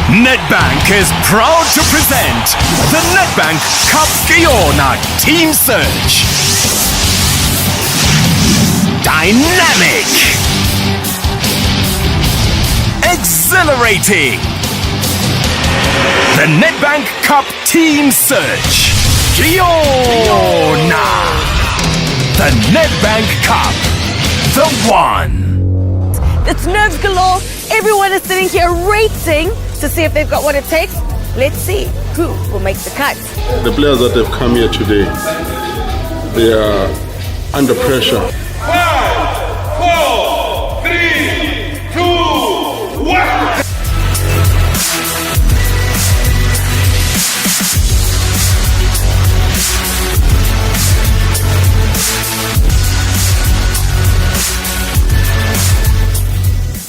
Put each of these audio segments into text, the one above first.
Nedbank is proud to present the Nedbank Cup Yona Team Search. Dynamic, exhilarating. The Nedbank Cup Team Search. Yona. The Nedbank Cup. The one. It's nerves galore. Everyone is sitting here rating to see if they've got what it takes. Let's see who will make the cut. The players that have come here today, they are under pressure. 5, 4, 3, 2, 1.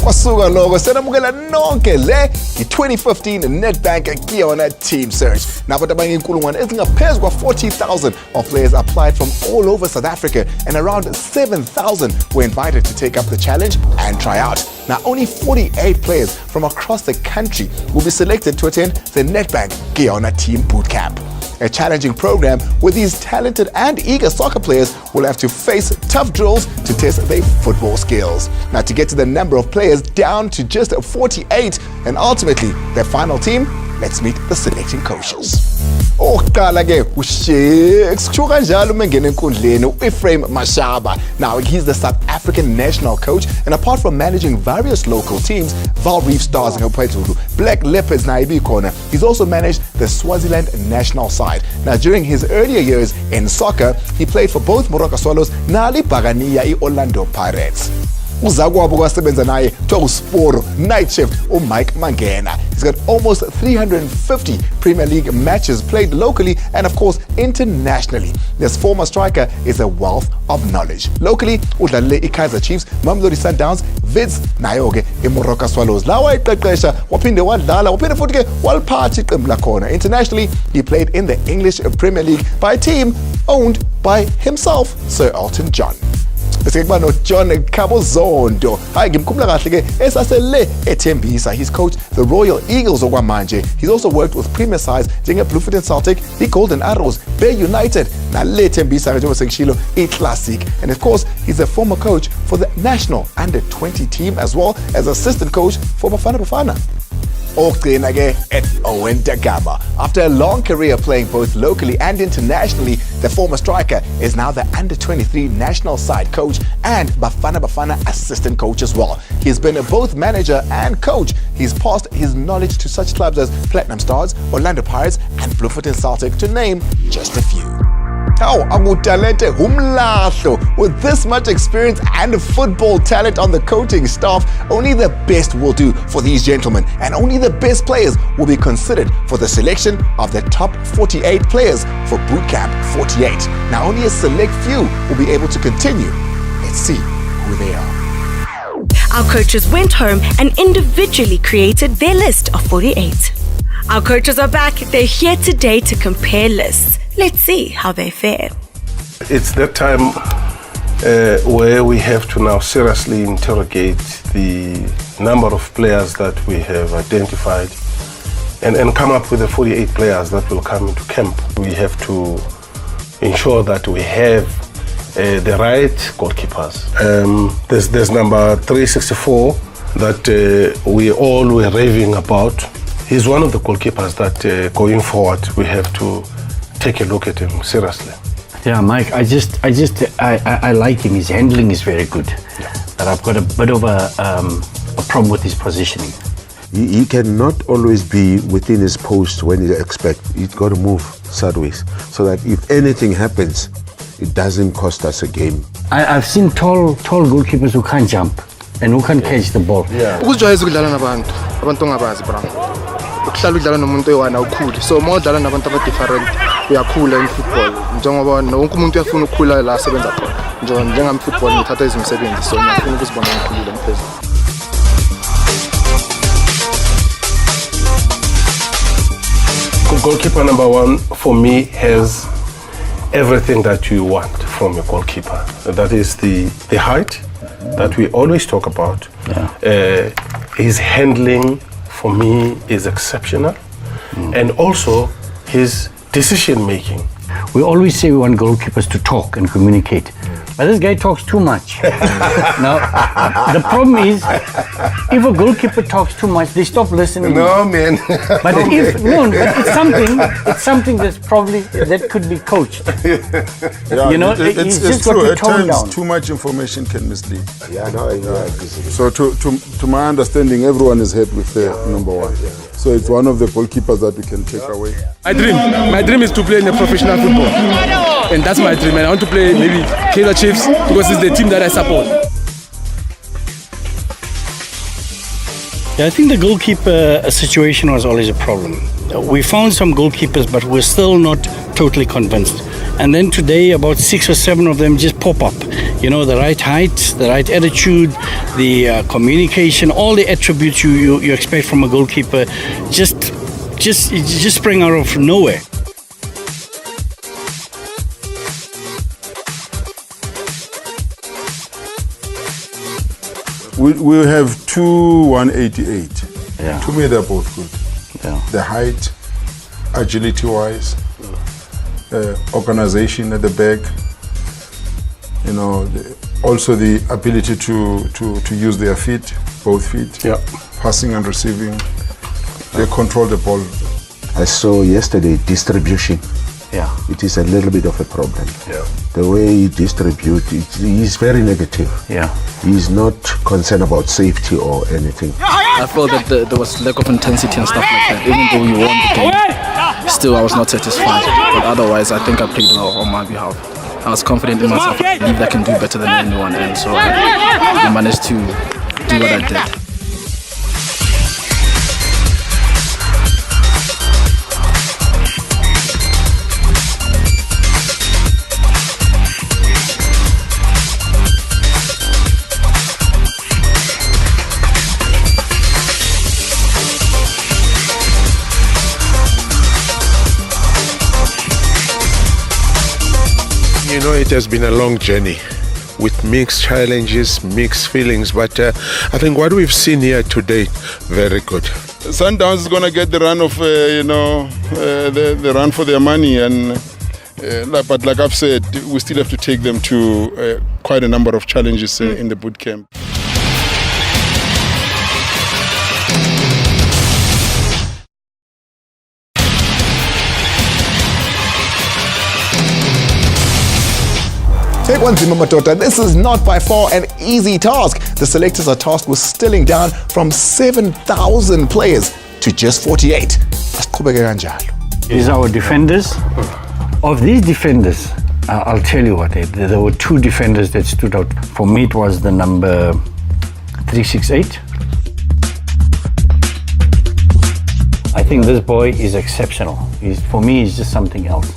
Kwasuka lokho senamukela nonke le i-2015 Nedbank Yona Team Search. Nabantu abaninkulungwane ezingaphezu kwa-40,000 of players applied from all over South Africa, and around 7,000 were invited to take up the challenge and try out. Now, only 48 players from across the country will be selected to attend the Nedbank Yona Team Bootcamp. A challenging program where these talented and eager soccer players will have to face tough drills to test their football skills. Now, to get to the number of players down to just 48 and ultimately their final team, let's meet the selecting coaches. Oqala ke kusho kanjalo mengena enkundleni uEphraim Mashaba. Now, he's the South African national coach, and apart from managing various local teams, Val Reef Stars and Black Leopards Naibi Corner, he's also managed the Swaziland national side. Now, during his earlier years in soccer, he played for both Moroka Swallows nali Bagania I Orlando Pirates. Uzakwabo kwasebenza naye Sporo night shift Mike Mangena. He's got almost 350 Premier League matches played locally and of course internationally. This former striker is a wealth of knowledge. Locally udlalele iKaizer Chiefs, Mamelodi Sundowns, Vids nayo ke iMoroka Swallows. Lawa iqeqesha waphinde wadlala waphinde futhi ke waliphatha iqembu lakhona. Internationally, he played in the English Premier League by a team owned by himself, Sir Elton John. Bese kuba no John Kabozondo. Hayi ngimkhumbula kahle ke esasele eThembisa. He's coached the Royal Eagles okwamanje. He's also worked with premier sides njenge Bluefoot Celtic, the Golden Arrows, Bay United, na le Thembisa njengoba sengishilo iClassic. And of course, he's a former coach for the national under-20 team as well as assistant coach for Bafana Bafana. Ogcina ke at Owen Dagama. After a long career playing both locally and internationally, the former striker is now the under-23 national side coach and Bafana Bafana assistant coach as well. He's been both manager and coach. He's passed his knowledge to such clubs as Platinum Stars, Orlando Pirates and Bluefoot Celtic, to name just a few. Agutalente humlahlo. With this much experience and football talent on the coaching staff, only the best will do for these gentlemen, and only the best players will be considered for the selection of the top 48 players for Bootcamp 48. Now, only a select few will be able to continue. Let's see who they are. Our coaches went home and individually created their list of 48. Our coaches are back. They're here today to compare lists. Let's see how they fare. It's that time where we have to now seriously interrogate the number of players that we have identified and come up with the 48 players that will come into camp. We have to ensure that we have the right goalkeepers. There's number 364 that we all were raving about. He's one of the goalkeepers that going forward we have to take a look at him seriously. Yeah, Mike, I like him. His handling is very good. Yeah. But I've got a bit of a problem with his positioning. He cannot always be within his post when you expect. He's got to move sideways so that if anything happens, it doesn't cost us a game. I've seen tall goalkeepers who can't jump and who can't catch the ball. Yeah. Ukuhlala udlala nomuntu oyi-one awukhuli, so uma udlala nabantu aba-different uyakhula in football, njengoba wonke umuntu uyafuna ukukhula la asebenza khona. Njengami football ngithatha izimsebenzi, so ngiyafuna ukuzibona ngikhulile mphezulu. Goalkeeper number one for me has everything that you want from a goalkeeper. That is the height that we always talk about. Yeah. His handling for me, is exceptional. And also his decision making. We always say we want goalkeepers to talk and communicate, but this guy talks too much. Now, the problem is, if a goalkeeper talks too much, they stop listening. No, man. But but it's something that could be coached. Yeah, You know, it's just got true. to At tone times, down. too much information can mislead. Yeah, no, yeah. So to my understanding, everyone is happy with the number one. So it's one of the goalkeepers that we can take away. My dream is to play in a professional football, and that's my dream. And I want to play maybe Kaizer Chiefs because it's the team that I support. I think the goalkeeper situation was always a problem. We found some goalkeepers, but we're still not totally convinced. And then today, about 6 or 7 of them just pop up. You know, the right height, the right attitude, the communication, all the attributes you expect from a goalkeeper just spring out of nowhere. We have two 188. Yeah. To me, they're both good. Yeah. The height, agility-wise, organization at the back. You know, also the ability to use their feet, both feet. Yeah. Passing and receiving. They control the ball. I saw yesterday distribution. Yeah. It is a little bit of a problem. Yeah. The way he distributes, he's very negative. Yeah. He's not concerned about safety or anything. I felt that there was lack of intensity and stuff like that. Even though we won the game, still I was not satisfied. But otherwise, I think I played well on my behalf. I was confident in myself. I believe I can do better than anyone, and so I managed to do what I did. You know, it has been a long journey with mixed challenges, mixed feelings, but I think what we've seen here today, very good. Sundowns is going to get the run of, the run for their money. But like I've said, we still have to take them to quite a number of challenges in the boot camp. Take one, Zima Matota. This is not by far an easy task. The selectors are tasked with stilling down from 7,000 players to just 48. These are our defenders. Of these defenders, I'll tell you what, there were 2 defenders that stood out. For me, it was the number 368. I think this boy is exceptional. For me, he's just something else.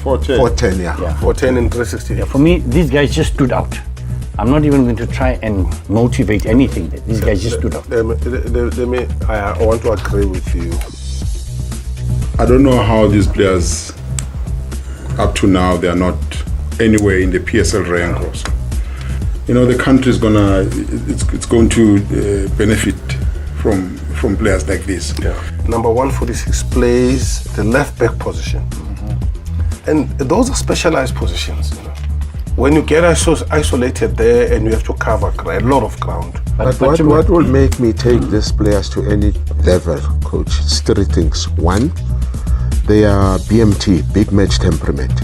410. Yeah. 410 and 360. Yeah, for me, these guys just stood out. I'm not even going to try and motivate anything. These guys just stood out. I want to agree with you. I don't know how these players, up to now, they are not anywhere in the PSL rank also. You know, the country is going to benefit from players like this. Yeah. Number 146 plays the left back position. And those are specialized positions. You know. When you get isolated there and you have to cover a lot of ground. But what will make me take these players to any level, coach? It's 3 things. 1, they are BMT, big match temperament.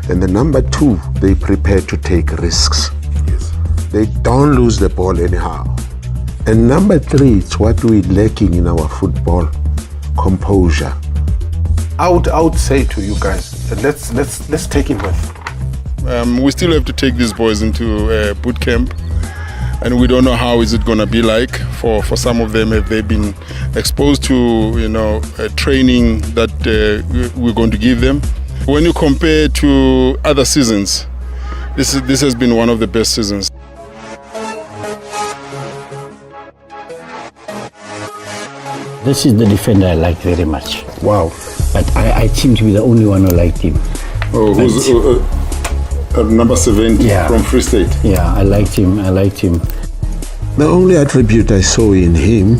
And the number 2, they prepare to take risks. Yes. They don't lose the ball anyhow. And number 3, it's what we're lacking in our football, composure. I would say to you guys, let's take him with. We still have to take these boys into boot camp, and we don't know how is it going to be like for some of them if they've been exposed to training that we're going to give them. When you compare to other seasons, this has been one of the best seasons. This is the defender I like very much. Wow. But I seem to be the only one who liked him. Oh, who's number 70 from Free State? Yeah, I liked him. The only attribute I saw in him,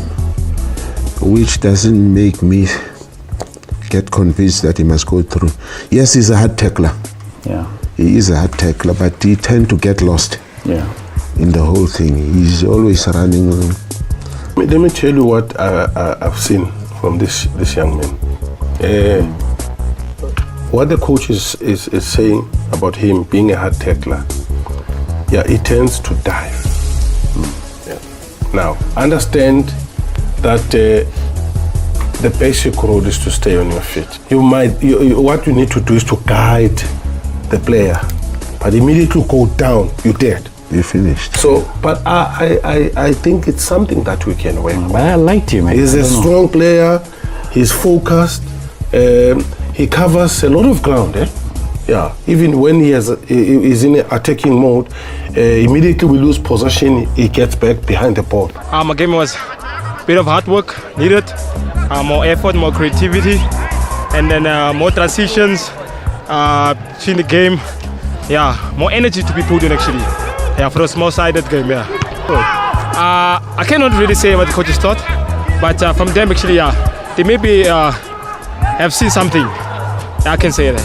which doesn't make me get convinced that he must go through. Yes, he's a hard tackler. Yeah. He is a hard tackler, but he tends to get lost. Yeah. In the whole thing, he's always running. Let me tell you what I've seen from this young man. What the coach is saying about him being a hard tackler, yeah, he tends to dive. Yeah. Now, understand that the basic rule is to stay on your feet. What you need to do is to guide the player, but immediately go down, you're dead. You finished. So, but I think it's something that we can work on. But I liked him. He's a strong player. He's focused. He covers a lot of ground. Yeah. Even when he's in an attacking mode, immediately we lose possession, he gets back behind the ball. My game was a bit of hard work needed, more effort, more creativity, and then more transitions in the game. Yeah, more energy to be put in actually. Yeah, for a small-sided game, yeah. I cannot really say what the coaches thought, but from them actually, yeah, they maybe have seen something. I can say that.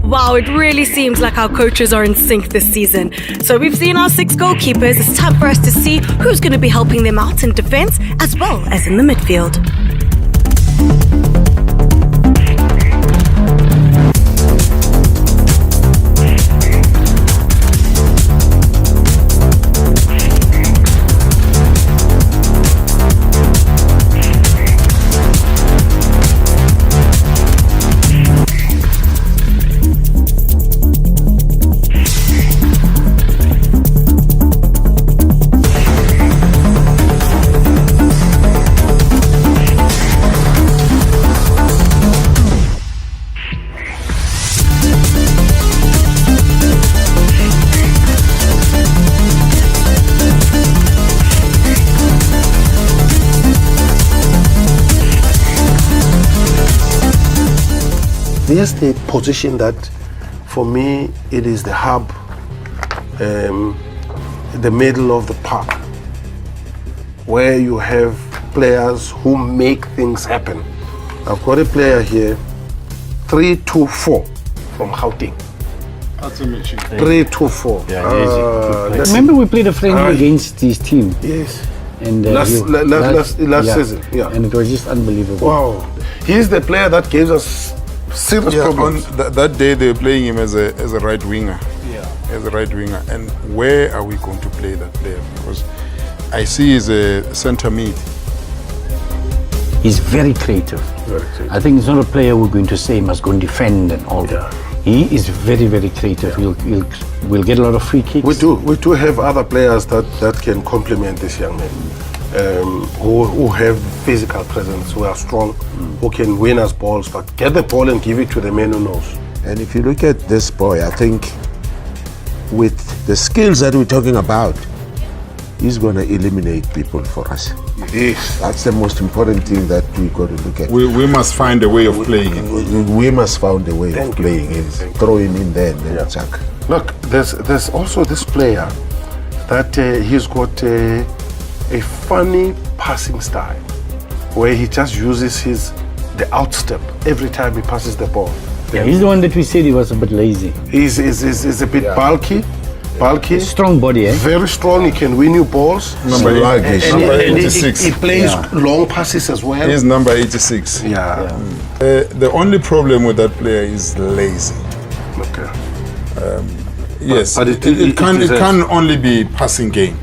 Wow, it really seems like our coaches are in sync this season. So we've seen our 6 goalkeepers. It's time for us to see who's going to be helping them out in defense as well as in the midfield. There's the position that, for me, it is the hub, the middle of the park, where you have players who make things happen. I've got a player here, 3-2-4 from Gauteng. That's a machine. 3-2-4. Yeah, remember we played a friendly against this team? Yes. And last season. Yeah. And it was just unbelievable. Wow. He's the player that gave us serious problems. On that day they were playing him as a right winger. Yeah. As a right winger. And where are we going to play that player? Because I see he's a centre mid. He's very creative. I think it's not a player we're going to say must go and defend and all that. He is very, very creative. Yeah. We'll get a lot of free kicks. We do have other players that can complement this young man, who have physical presence, who are strong, who can win us balls, but get the ball and give it to the man who knows. And if you look at this boy, I think with the skills that we're talking about, he's going to eliminate people for us. Yes. That's the most important thing that we got to look at. We must find a way of playing him. We must find a way of playing him. Throw him in there and then attack. Look, there's also this player that he's got a funny passing style where he just uses the outstep every time he passes the ball. Yeah, he's the one that we said he was a bit lazy. He's a bit bulky. Strong body, eh? Very strong. He can win you balls. Number 86. He plays long passes as well. He's number 86. Yeah. The only problem with that player is lazy. Okay. Yes, but it can only be passing game.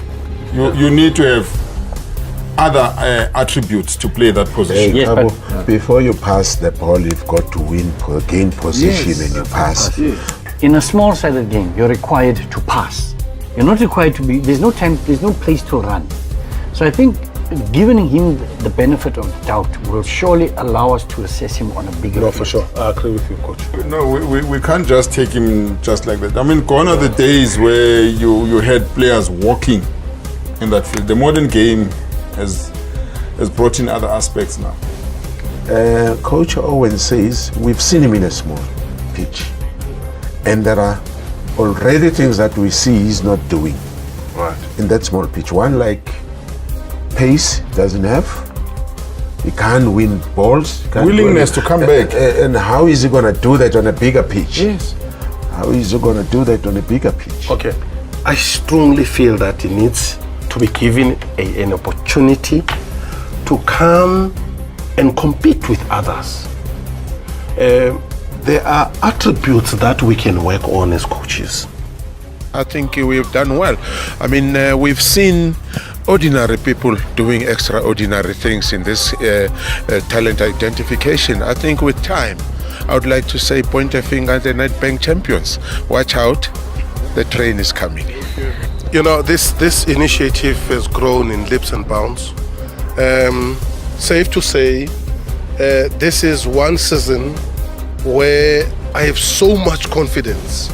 You need to have other attributes to play that position. Yes, but before you pass the ball, you've got to gain position and you pass. In a small-sided game, you're required to pass. You're not required to be. There's no time. There's no place to run. So I think giving him the benefit of doubt will surely allow us to assess him on a bigger. No, for sure. I agree with you, coach. No, we can't just take him just like that. I mean, gone are the days where you had players walking in that field. The modern game has brought in other aspects now. Coach Owen says we've seen him in a small pitch, And there are already things that we see he's not doing in that small pitch. One, like pace, doesn't have. He can't win balls. Willingness to come back. And how is he going to do that on a bigger pitch? Yes. How is he going to do that on a bigger pitch? Okay. I strongly feel that he needs to be given an opportunity to come and compete with others. There are attributes that we can work on as coaches. I think we've done well. I mean, we've seen ordinary people doing extraordinary things in this talent identification. I think with time, I would like to say, point a finger at the Nedbank champions. Watch out, the train is coming. You know, this initiative has grown in leaps and bounds. Safe to say, this is one season where I have so much confidence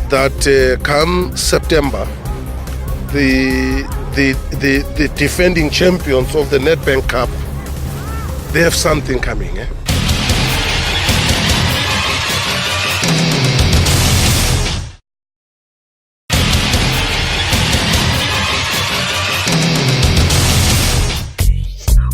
that come September, the defending champions of the Nedbank Cup, they have something coming.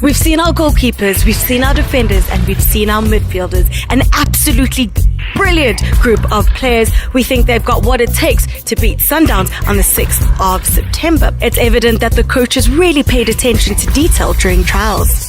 We've seen our goalkeepers, we've seen our defenders, and we've seen our midfielders. An absolutely brilliant group of players. We think they've got what it takes to beat Sundowns on the 6th of September. It's evident that the coaches really paid attention to detail during trials.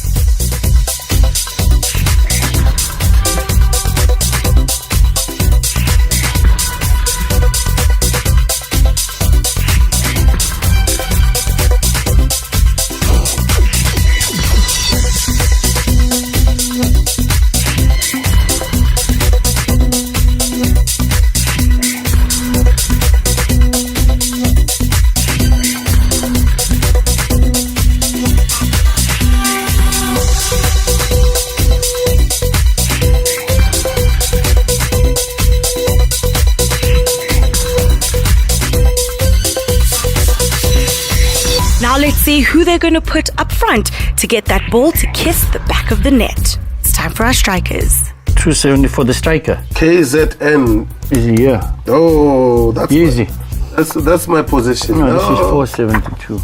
Now let's see who they're going to put up front to get that ball to kiss the back of the net. It's time for our strikers. 270 for the striker. KZN. Easy, yeah. Oh, that's easy. That's my position. No, this is 472.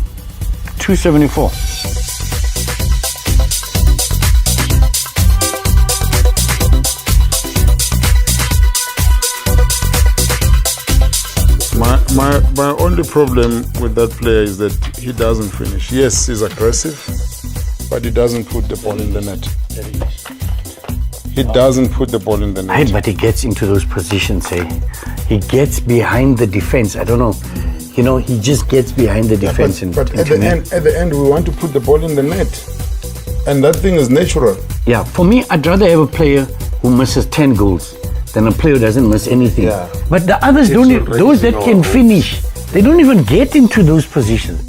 274. My only problem with that player is that he doesn't finish. Yes, he's aggressive, but he doesn't put the ball in the net. He doesn't put the ball in the net. But he gets into those positions, He gets behind the defense. I don't know. You know, he just gets behind the defense. But at the end, we want to put the ball in the net. And that thing is natural. Yeah, for me, I'd rather have a player who misses 10 goals than a player who doesn't miss anything. Yeah. But the others those that can finish, they don't even get into those positions.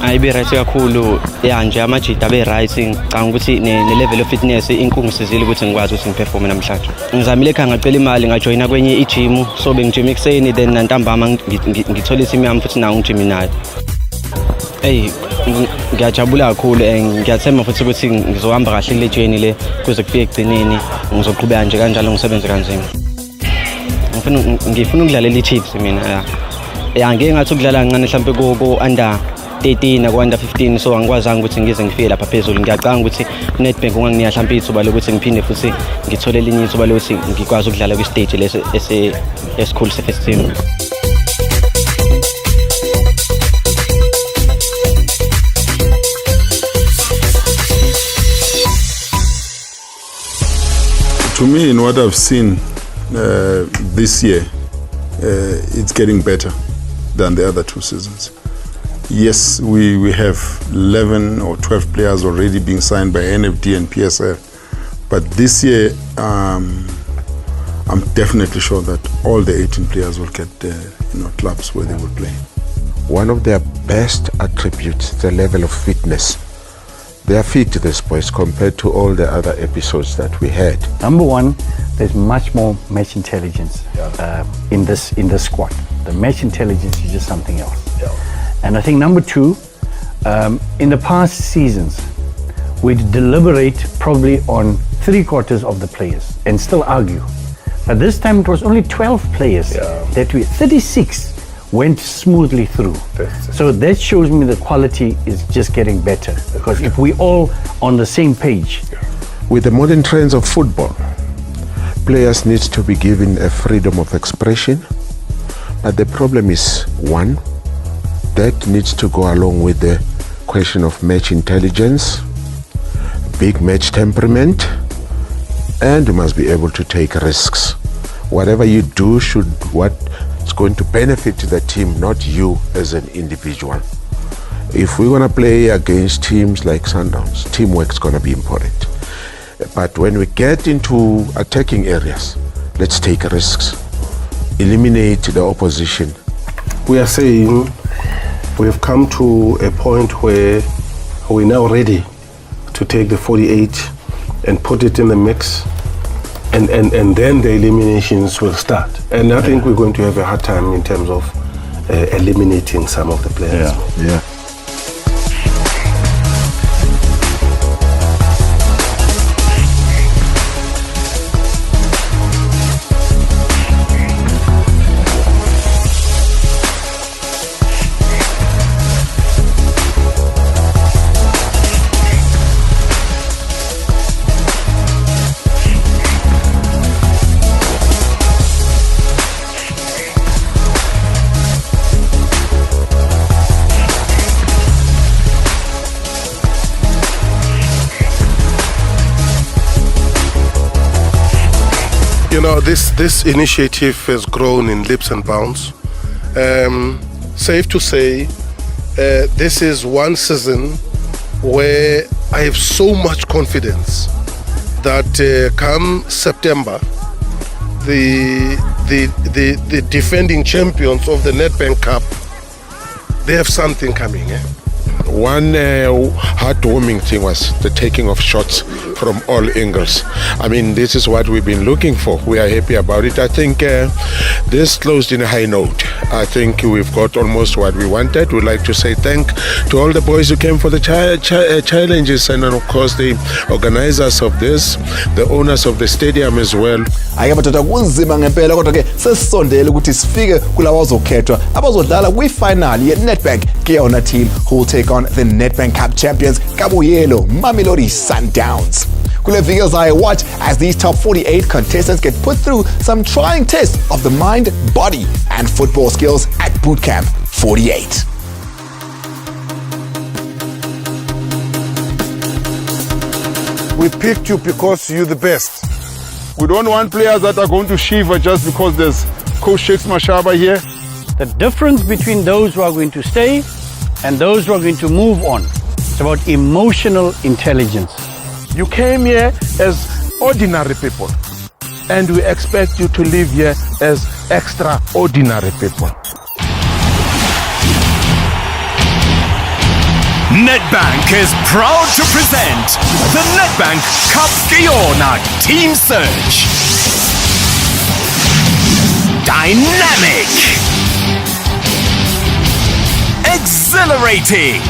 Ayibe-right kakhulu nje amajita abe-right ngicanga ukuthi ne-level of fitness inkungisizile ukuthi ngikwazi ukuthi ngiperforme namhlanje. Ngizamile ekhaya ngacela imali ngajoyina kwenye i-gym, so bengijima ekuseni then nantambama ngithola i-team yami futhi nawo ngijimi nayo. Ngiyajabula kakhulu ngiyathemba futhi ukuthi ngizohamba kahle kule journey le kuze kufike ekugcineni ngizoqhubeka nje kanjalo ngisebenze kanzima. Ngifuna ukudlalela i-Chiefs mina ngeke ngathi ukudlala kancane mhlawumbe ku-under 13 ku-under 15 so angikwazanga ukuthi ngize ngifike lapha phezulu. Ngiyacanga ukuthi Nedbank unganginika mhlawumbe ithuba lokuthi ngiphinde futhi ngithole elinye ithuba lokuthi ngikwazi ukudlala kwi-stage lesi esikhulu se-first team. To me, in what I've seen this year, it's getting better than the other two seasons. Yes, we have 11 or 12 players already being signed by NFD and PSL, but this year I'm definitely sure that all the 18 players will get clubs where they will play. One of their best attributes, the level of fitness. They are fit, these boys, compared to all the other episodes that we had. Number one, there's much more match intelligence in this squad. The match intelligence is just something else. Yeah. And I think number two, in the past seasons, we'd deliberate probably on 3/4 of the players and still argue. But this time it was only 12 players that 36 went smoothly through. So that shows me the quality is just getting better, because if we all on the same page. With the modern trends of football, players need to be given a freedom of expression, but the problem is, one, that needs to go along with the question of match intelligence, big match temperament, and you must be able to take risks. Whatever you do should it's going to benefit the team, not you as an individual. If we're going to play against teams like Sundowns, teamwork is going to be important. But when we get into attacking areas, let's take risks, eliminate the opposition. We are saying we've come to a point where we're now ready to take the 48 and put it in the mix, and then the eliminations will start. And I think we're going to have a hard time in terms of eliminating some of the players. Yeah. You know, this initiative has grown in leaps and bounds. Safe to say, this is one season where I have so much confidence that come September, the defending champions of the Nedbank Cup, they have something coming. One heartwarming thing was the taking of shots from all angles. I mean, this is what we've been looking for. We are happy about it. I think this closed in a high note. I think we've got almost what we wanted. We'd like to say thank to all the boys who came for the challenges, and of course the organizers of this, the owners of the stadium as well. Ake madoda kunzima ngempela, kodwa ke sesisondele ukuthi sifike kulawa ozokhethwa abazodlala kwi-final ye-Nedbank Yona team who will take on the Nedbank Cup champions Kabuyelo Mamelodi Sundowns. Kule viki ezayo, watch as these top 48 contestants get put through some trying tests of the mind, body and football skills at Bootcamp 48. We picked you because you're the best. We don't want players that are going to shiver just because there's Coach Shakes Mashaba here. The difference between those who are going to stay and those who are going to move on, it's about emotional intelligence. You came here as ordinary people, and we expect you to live here as extraordinary people. Nedbank is proud to present the Nedbank Cup Yona Team Search. Dynamic, exhilarating.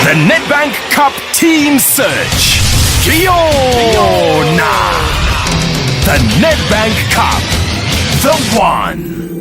The Nedbank Cup Team Search. Yona. The Nedbank Cup. The one.